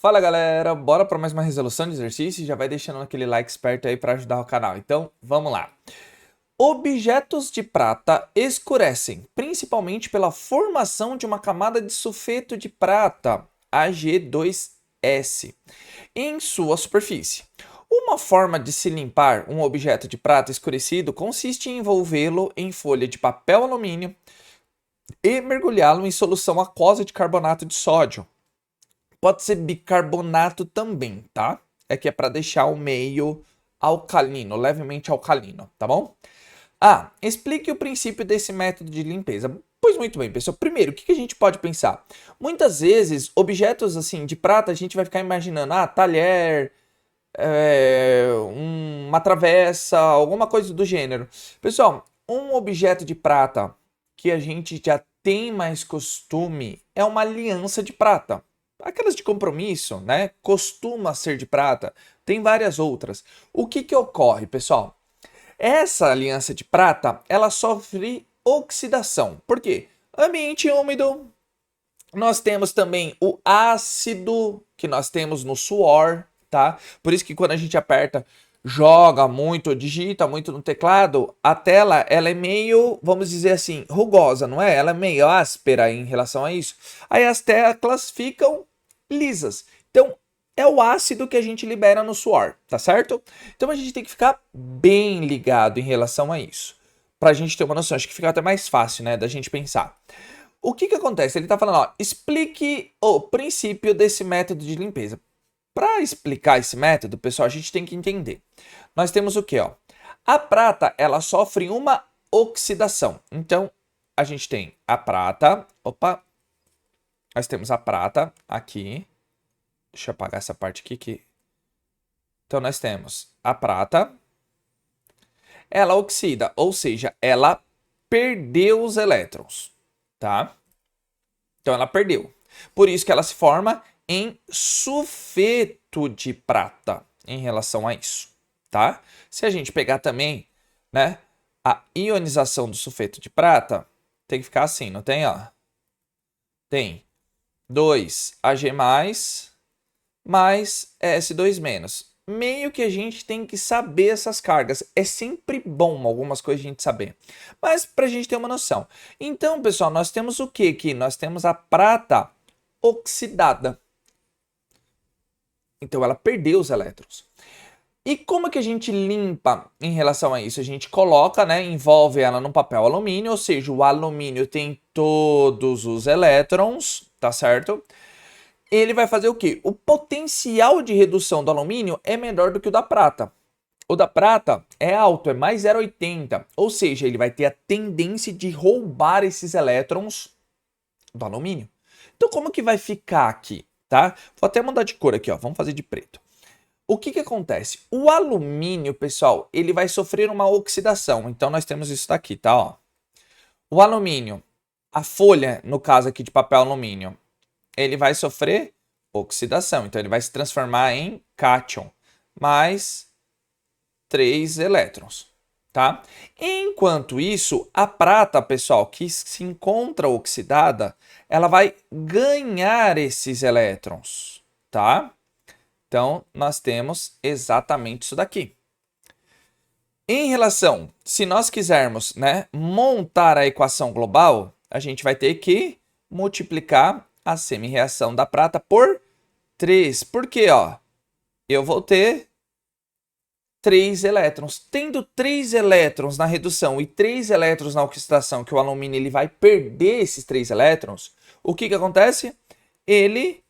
Fala galera, bora para mais uma resolução de exercício. Já vai deixando aquele like esperto aí para ajudar o canal. Então, vamos lá. Objetos de prata escurecem, principalmente pela formação de uma camada de sulfeto de prata, Ag2S, em sua superfície. Uma forma de se limpar um objeto de prata escurecido consiste em envolvê-lo em folha de papel alumínio e mergulhá-lo em solução aquosa de carbonato de sódio. Pode ser bicarbonato também, tá? É que é para deixar o meio alcalino, levemente alcalino, tá bom? Explique o princípio desse método de limpeza. Pois muito bem, pessoal. Primeiro, o que a gente pode pensar? Muitas vezes, objetos assim de prata, a gente vai ficar imaginando, talher, uma travessa, alguma coisa do gênero. Pessoal, um objeto de prata que a gente já tem mais costume é uma aliança de prata. Aquelas de compromisso, né? Costuma ser de prata. Tem várias outras. O que ocorre, pessoal? Essa aliança de prata, ela sofre oxidação. Por quê? Ambiente úmido. Nós temos também o ácido que nós temos no suor, tá? Por isso que quando a gente aperta, joga muito, digita muito no teclado, a tela ela é meio, vamos dizer assim, rugosa, não é? Ela é meio áspera em relação a isso. Aí as teclas ficam lisas. Então, é o ácido que a gente libera no suor, tá certo? Então a gente tem que ficar bem ligado em relação a isso. Pra gente ter uma noção, acho que fica até mais fácil, né, da gente pensar. O que acontece? Ele está falando, explique o princípio desse método de limpeza. Para explicar esse método, pessoal, a gente tem que entender. Nós temos o que? A prata, ela sofre uma oxidação. Então, a gente tem a prata. Nós temos a prata aqui. Deixa eu apagar essa parte aqui. Então, nós temos a prata. Ela oxida, ou seja, ela perdeu os elétrons, tá? Então ela perdeu. Por isso que ela se forma em sulfeto de prata em relação a isso, tá? Se a gente pegar também, né, a ionização do sulfeto de prata, tem que ficar assim, não tem, ó? Tem 2Ag+, mais S2-. Meio que a gente tem que saber essas cargas. É sempre bom algumas coisas a gente saber. Mas para a gente ter uma noção. Então, pessoal, nós temos o que aqui? Nós temos a prata oxidada. Então, ela perdeu os elétrons. E como que a gente limpa em relação a isso? A gente coloca, né, envolve ela num papel alumínio, ou seja, o alumínio tem todos os elétrons, tá certo? Ele vai fazer o quê? O potencial de redução do alumínio é menor do que o da prata. O da prata é alto, é mais 0,80, ou seja, ele vai ter a tendência de roubar esses elétrons do alumínio. Então, como que vai ficar aqui, tá? Vou até mudar de cor aqui, ó. Vamos fazer de preto. O que acontece? O alumínio, pessoal, ele vai sofrer uma oxidação. Então, nós temos isso daqui, tá? Ó. O alumínio, a folha, no caso aqui de papel alumínio, ele vai sofrer oxidação. Então, ele vai se transformar em cátion, mais 3 elétrons, tá? Enquanto isso, a prata, pessoal, que se encontra oxidada, ela vai ganhar esses elétrons, tá? Então, nós temos exatamente isso daqui. Em relação, se nós quisermos, né, montar a equação global, a gente vai ter que multiplicar a semi-reação da prata por 3. Por quê? Eu vou ter 3 elétrons. Tendo 3 elétrons na redução e 3 elétrons na oxidação, que o alumínio ele vai perder esses 3 elétrons, o que acontece? Ele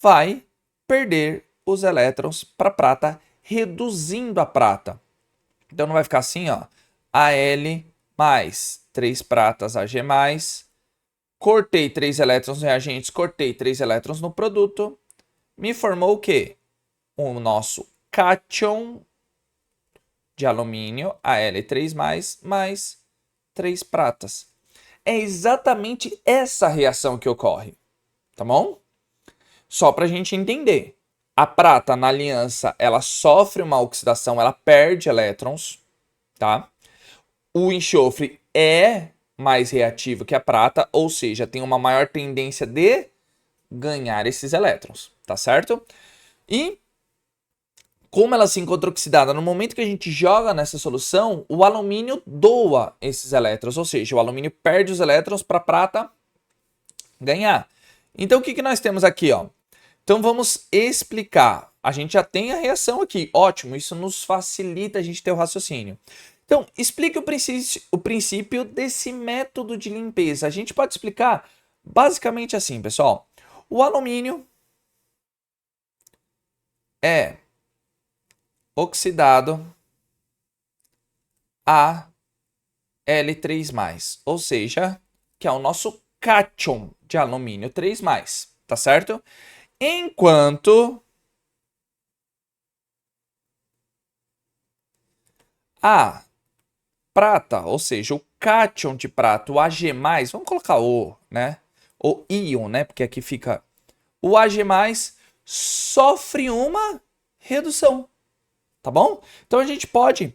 vai perder os elétrons para prata, reduzindo a prata. Então não vai ficar assim, ó, Al mais 3 pratas Ag+, cortei 3 elétrons no reagente, cortei 3 elétrons no produto, me formou o quê? O nosso cátion de alumínio, Al3+, mais 3 pratas. É exatamente essa reação que ocorre, tá bom? Só para a gente entender. A prata na aliança, ela sofre uma oxidação, ela perde elétrons, tá? O enxofre é mais reativo que a prata, ou seja, tem uma maior tendência de ganhar esses elétrons, tá certo? E como ela se encontra oxidada, no momento que a gente joga nessa solução, o alumínio doa esses elétrons, ou seja, o alumínio perde os elétrons para a prata ganhar. Então, o que nós temos aqui, ó? Então, vamos explicar. A gente já tem a reação aqui. Ótimo, isso nos facilita a gente ter o raciocínio. Então, explique o princípio desse método de limpeza. A gente pode explicar basicamente assim, pessoal. O alumínio é oxidado a L3+, ou seja, que é o nosso cátion de alumínio 3+, tá certo? Enquanto a prata, ou seja, o cátion de prata, o Ag+, vamos colocar O, né? O íon, né? Porque aqui fica o Ag+, sofre uma redução, tá bom? Então a gente pode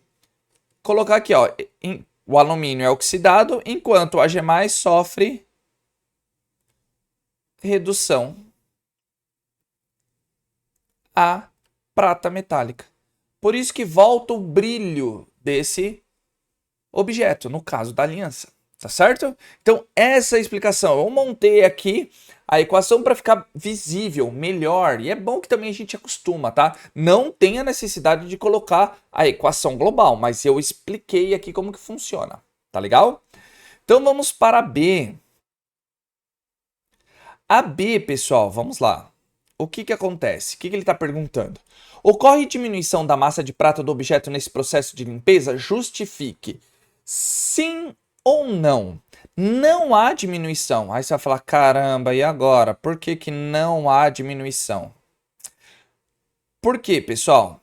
colocar aqui, ó, o alumínio é oxidado, enquanto o Ag+ sofre redução a prata metálica. Por isso que volta o brilho desse objeto, no caso da aliança, tá certo? Então, essa é a explicação. Eu montei aqui a equação para ficar visível, melhor, e é bom que também a gente acostuma, tá? Não tem a necessidade de colocar a equação global, mas eu expliquei aqui como que funciona, tá legal? Então, vamos para a B. A B, pessoal, vamos lá. O que acontece? O que ele está perguntando? Ocorre diminuição da massa de prata do objeto nesse processo de limpeza? Justifique. Sim ou não? Não há diminuição. Aí você vai falar, caramba, e agora? Por que não há diminuição? Por quê, pessoal?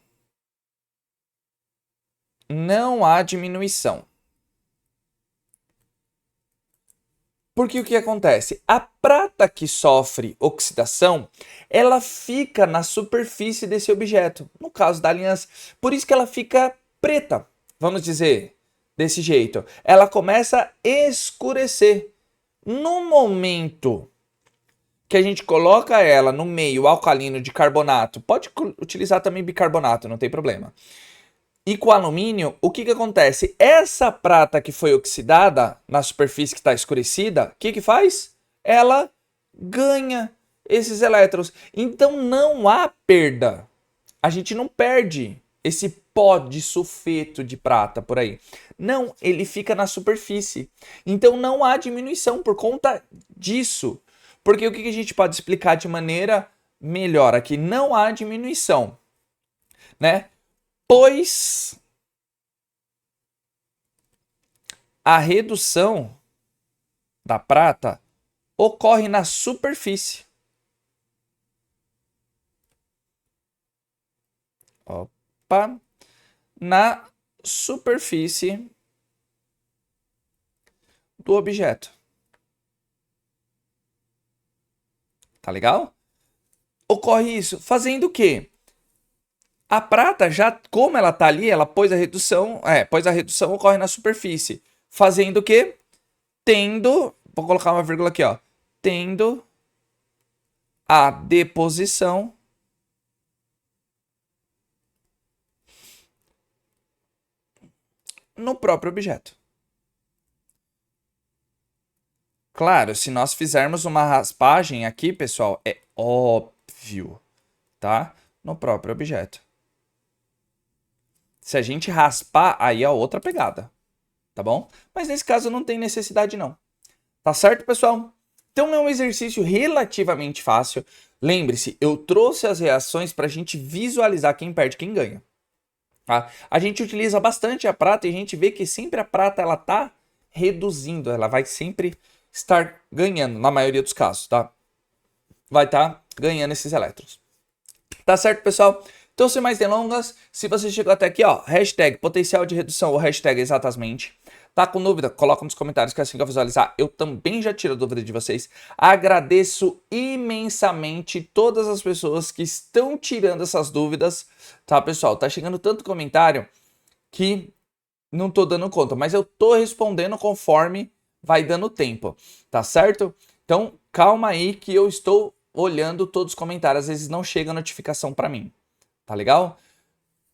Não há diminuição. Porque o que acontece? A prata que sofre oxidação, ela fica na superfície desse objeto, no caso da aliança. Por isso que ela fica preta, vamos dizer, desse jeito. Ela começa a escurecer. No momento que a gente coloca ela no meio alcalino de carbonato, pode utilizar também bicarbonato, não tem problema. E com o alumínio, o que acontece? Essa prata que foi oxidada na superfície que está escurecida, o que faz? Ela ganha esses elétrons. Então não há perda. A gente não perde esse pó de sulfeto de prata por aí. Não, ele fica na superfície. Então não há diminuição por conta disso. Porque o que a gente pode explicar de maneira melhor aqui? Não há diminuição, né? Pois a redução da prata ocorre na superfície. Opa! Na superfície do objeto. Tá legal? Ocorre isso fazendo o quê? A prata, já como ela tá ali, ela pôs a redução, ocorre na superfície. Fazendo o quê? Tendo, vou colocar uma vírgula aqui, ó. Tendo a deposição no próprio objeto. Claro, se nós fizermos uma raspagem aqui, pessoal, é óbvio, tá? No próprio objeto. Se a gente raspar, aí é outra pegada, tá bom? Mas nesse caso não tem necessidade não. Tá certo, pessoal? Então é um exercício relativamente fácil. Lembre-se, eu trouxe as reações para a gente visualizar quem perde e quem ganha. Tá? A gente utiliza bastante a prata e a gente vê que sempre a prata ela tá reduzindo, ela vai sempre estar ganhando, na maioria dos casos, tá? Vai estar ganhando esses elétrons. Tá certo, pessoal? Então, sem mais delongas, se você chegou até aqui, ó, hashtag potencial de redução ou hashtag exatamente. Tá com dúvida? Coloca nos comentários que assim que eu visualizar, eu também já tiro a dúvida de vocês. Agradeço imensamente todas as pessoas que estão tirando essas dúvidas, tá, pessoal? Tá chegando tanto comentário que não tô dando conta, mas eu tô respondendo conforme vai dando tempo, tá certo? Então, calma aí que eu estou olhando todos os comentários, às vezes não chega a notificação para mim, tá legal?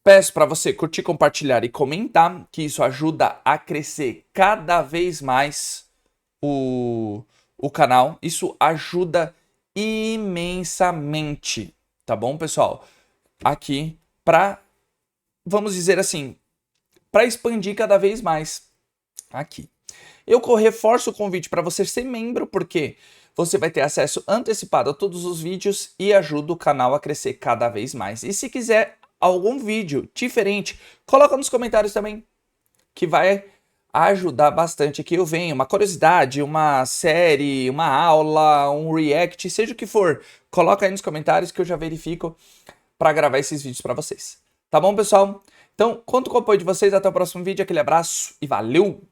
Peço para você curtir, compartilhar e comentar, que isso ajuda a crescer cada vez mais o canal. Isso ajuda imensamente, tá bom, pessoal? Aqui para, vamos dizer assim, para expandir cada vez mais aqui. Eu reforço o convite para você ser membro, porque você vai ter acesso antecipado a todos os vídeos e ajuda o canal a crescer cada vez mais. E se quiser algum vídeo diferente, coloca nos comentários também, que vai ajudar bastante aqui. Eu venho, uma curiosidade, uma série, uma aula, um react, seja o que for, coloca aí nos comentários que eu já verifico para gravar esses vídeos para vocês. Tá bom, pessoal? Então, conto com o apoio de vocês, até o próximo vídeo, aquele abraço e valeu!